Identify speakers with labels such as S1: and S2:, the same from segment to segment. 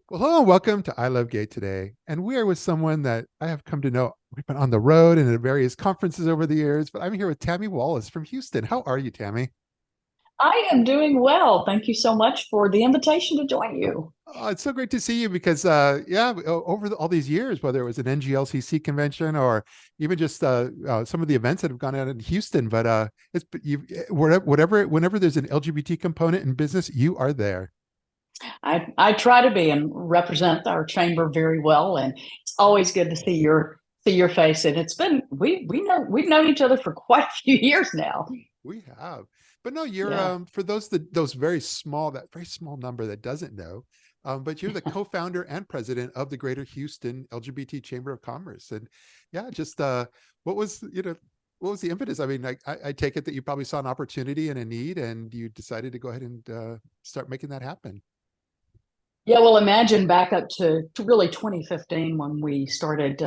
S1: Well, hello and welcome to I Love Gay today. And we are with someone that I have come to know. We've been on the road and at various conferences over the years, but I'm here with Tammi Wallace from Houston. How are you, Tammi?
S2: I am doing well. Thank you so much for the invitation to join you.
S1: Oh, it's so great to see you because, over all these years, whether it was an NGLCC convention or even just some of the events that have gone on in Houston, but whenever there's an LGBT component in business, you are there.
S2: I try to be and represent our chamber very well, and it's always good to see your face. And it's been we've known each other for quite a few years now.
S1: We have, but no, you're
S2: Yeah.
S1: for those that very small number that doesn't know, but you're the co-founder and president of the Greater Houston LGBT Chamber of Commerce, and yeah, just what was what was the impetus? I mean, I take it that you probably saw an opportunity and a need, and you decided to go ahead and start making that happen.
S2: Yeah, well, imagine back up to really 2015 when we started,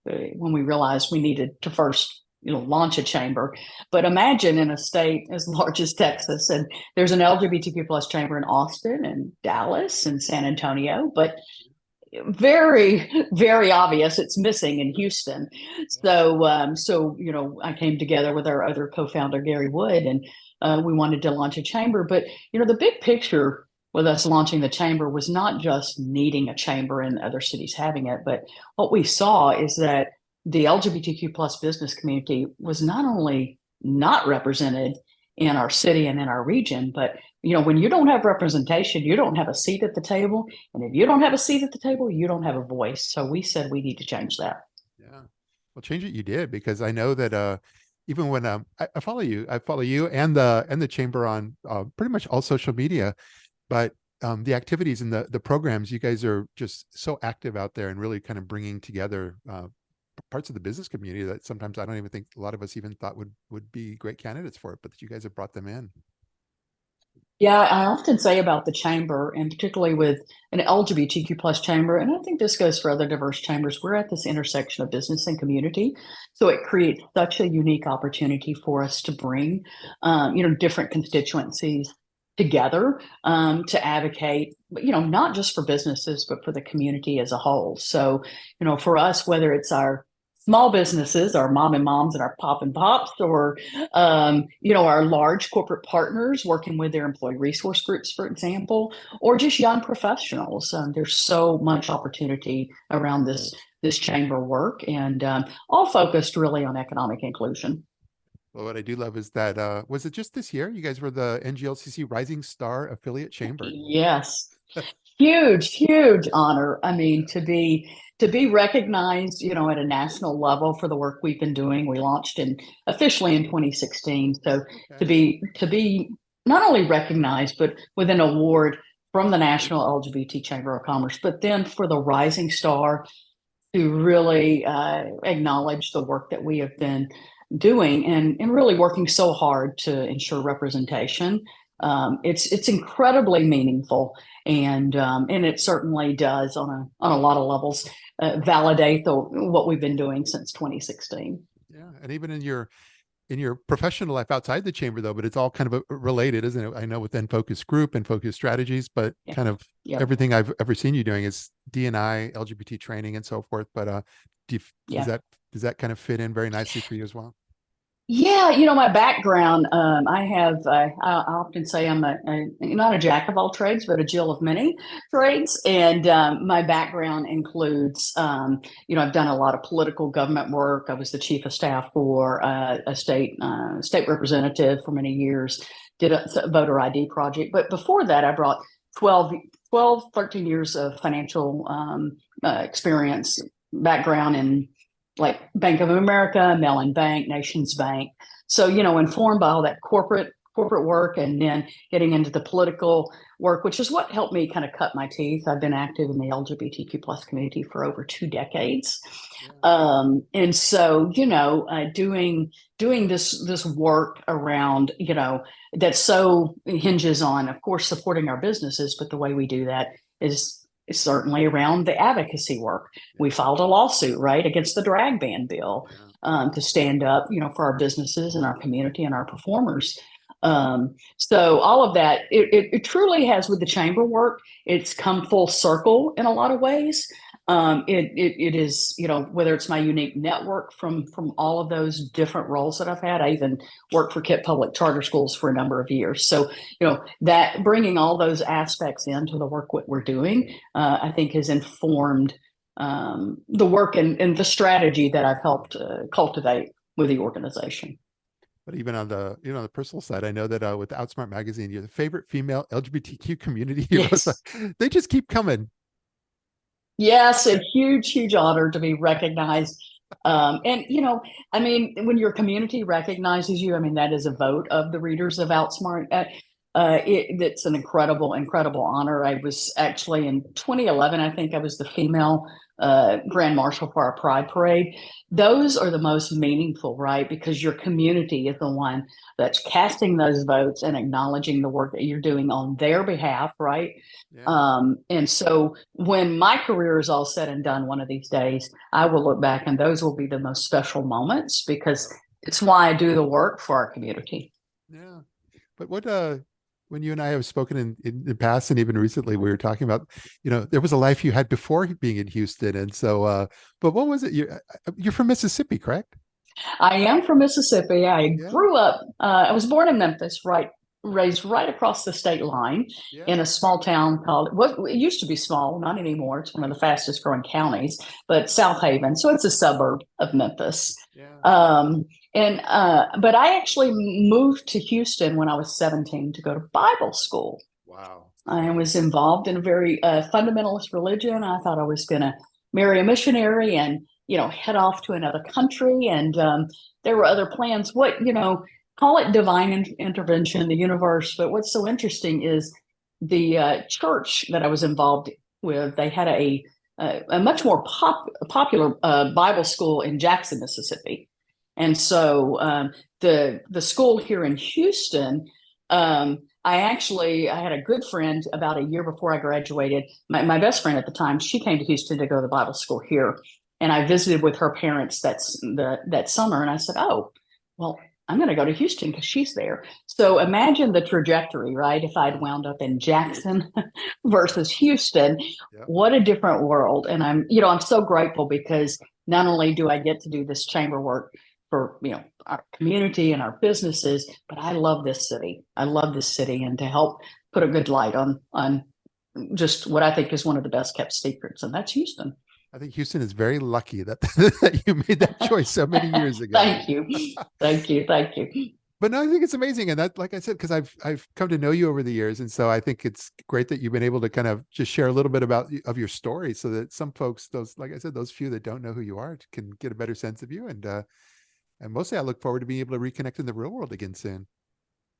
S2: when we realized we needed to first, launch a chamber. But imagine in a state as large as Texas, and there's an LGBTQ plus chamber in Austin and Dallas and San Antonio, but very, very obvious it's missing in Houston. So I came together with our other co-founder Gary Wood, and we wanted to launch a chamber. But the big picture with us launching the chamber was not just needing a chamber and other cities having it, but what we saw is that the LGBTQ plus business community was not only not represented in our city and in our region, but when you don't have representation, you don't have a seat at the table. And if you don't have a seat at the table, you don't have a voice. So we said we need to change that.
S1: Yeah. Well, change it you did because I know that even when I follow you and the chamber on pretty much all social media, but the activities and the programs, you guys are just so active out there and really kind of bringing together parts of the business community that sometimes I don't even think a lot of us even thought would be great candidates for it, but that you guys have brought them in.
S2: Yeah, I often say about the chamber, and particularly with an LGBTQ plus chamber, and I think this goes for other diverse chambers, we're at this intersection of business and community. So it creates such a unique opportunity for us to bring, different constituencies together to advocate, not just for businesses, but for the community as a whole. So, for us, whether it's our small businesses, our mom and moms and our pop and pops, or our large corporate partners working with their employee resource groups, for example, or just young professionals. There's so much opportunity around this chamber work, and all focused really on economic inclusion.
S1: Well, what I do love is that was it just this year? You guys were the NGLCC Rising Star Affiliate Chamber.
S2: Yes. Huge, huge honor. I mean, to be recognized, at a national level for the work we've been doing. We launched in officially in 2016. So to
S1: Okay.
S2: be not only recognized, but with an award from the National LGBT Chamber of Commerce, but then for the Rising Star to really acknowledge the work that we have been doing and really working so hard to ensure representation. It's incredibly meaningful, and it certainly does on a lot of levels validate what we've been doing since 2016.
S1: Yeah, and even in your professional life outside the chamber though, but it's all kind of related, isn't it? I know within focus group and focus strategies, but
S2: Yeah.
S1: kind of
S2: Yep.
S1: everything I've ever seen you doing is D&I, LGBT training and so forth. But do you,
S2: Yeah.
S1: does that kind of fit in very nicely for you as well?
S2: Yeah, my background, I often say I'm not a jack of all trades, but a Jill of many trades. And my background includes, I've done a lot of political government work. I was the chief of staff for a state representative for many years, did a voter ID project. But before that, I brought 13 years of financial experience background in like Bank of America, Mellon Bank, Nations Bank. So, informed by all that corporate work and then getting into the political work, which is what helped me kind of cut my teeth. I've been active in the LGBTQ plus community for over 2 decades.
S1: Yeah.
S2: And so, doing this work around, that so hinges on, of course, supporting our businesses, but the way we do that is certainly around the advocacy work. We filed a lawsuit, right, against the drag ban bill
S1: Yeah.
S2: to stand up, for our businesses and our community and our performers. So all of that, it truly has with the chamber work, it's come full circle in a lot of ways. It is, whether it's my unique network from all of those different roles that I've had. I even worked for KIPP Public Charter Schools for a number of years. So, that bringing all those aspects into the work what we're doing, I think has informed the work and the strategy that I've helped cultivate with the organization.
S1: But even on the, the personal side, I know that with Outsmart Magazine, you're the favorite female LGBTQ community heroes.
S2: Yes.
S1: They just keep coming.
S2: Yes, a huge, huge honor to be recognized. And, I mean, when your community recognizes you, I mean, that is a vote of the readers of Outsmart. It's an incredible, incredible honor. I was actually in 2011, I think I was the female Grand Marshal for our Pride Parade. Those are the most meaningful, right? Because your community is the one that's casting those votes and acknowledging the work that you're doing on their behalf, right?
S1: Yeah.
S2: And so when my career is all said and done one of these days, I will look back and those will be the most special moments because it's why I do the work for our community.
S1: Yeah. But when you and I have spoken in the past and even recently, we were talking about, there was a life you had before being in Houston. And so, but what was it? You're from Mississippi, correct?
S2: I am from Mississippi. I
S1: Yeah.
S2: grew up, I was born in Memphis, raised right across the state line
S1: Yeah.
S2: in a small town called, it used to be small, not anymore. It's one of the fastest growing counties, but South Haven. So it's a suburb of Memphis.
S1: Yeah.
S2: But I actually moved to Houston when I was 17 to go to Bible school.
S1: Wow.
S2: I was involved in a very fundamentalist religion. I thought I was going to marry a missionary and, head off to another country. And there were other plans. Call it divine intervention, the universe. But what's so interesting is the church that I was involved with, they had a much more popular Bible school in Jackson, Mississippi. And so the school here in Houston, I had a good friend about a year before I graduated. My best friend at the time, she came to Houston to go to Bible school here. And I visited with her parents that summer. And I said, oh, well, I'm going to go to Houston because she's there. So imagine the trajectory, right? If I'd wound up in Jackson versus Houston,
S1: Yep.
S2: what a different world. And I'm so grateful because not only do I get to do this chamber work for, our community and our businesses, but I love this city. I love this city and to help put a good light on just what I think is one of the best kept secrets, and that's Houston.
S1: I think Houston is very lucky that, that you made that choice so many years ago.
S2: Thank you. Thank you. Thank you.
S1: But no, I think it's amazing. And that, like I said, because I've come to know you over the years. And so I think it's great that you've been able to kind of just share a little bit of your story so that some folks, like I said, those few that don't know who you are can get a better sense of you. And mostly I look forward to being able to reconnect in the real world again soon.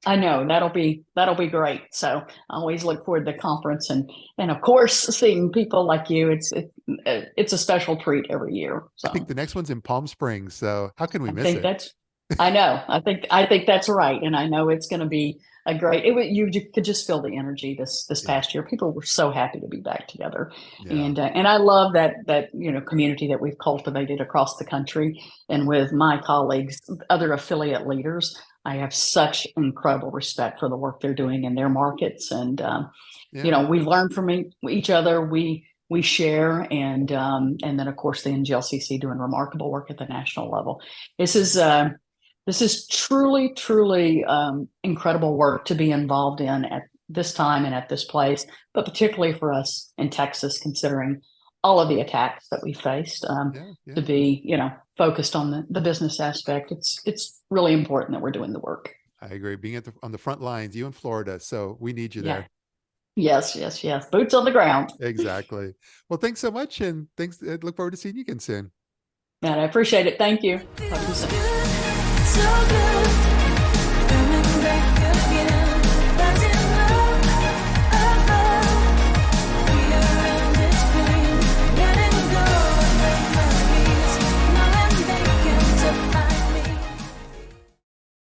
S2: I know that'll be great. So I always look forward to the conference and of course seeing people like you. It's a special treat every year. So
S1: I think the next one's in Palm Springs. So how can we miss
S2: think
S1: it?
S2: I know. I think that's right, and I know it's going to be a great. You could just feel the energy this
S1: Yeah.
S2: past year. People were so happy to be back together,
S1: Yeah.
S2: and I love that community that we've cultivated across the country, and with my colleagues, other affiliate leaders. I have such incredible respect for the work they're doing in their markets, and
S1: Yeah.
S2: we learn from each other. We share, and then of course the NGLCC doing remarkable work at the national level. This is truly, truly incredible work to be involved in at this time and at this place, but particularly for us in Texas, considering all of the attacks that we faced.
S1: Yeah.
S2: To be, focused on the business aspect, it's really important that we're doing the work.
S1: I agree. Being on the front lines, you in Florida, so we need you
S2: Yeah.
S1: there.
S2: Yes, yes, yes. Boots on the ground.
S1: Exactly. Well, thanks so much, and thanks. I look forward to seeing you again soon.
S2: And I appreciate it. Thank you. Talk to you soon.
S3: So good.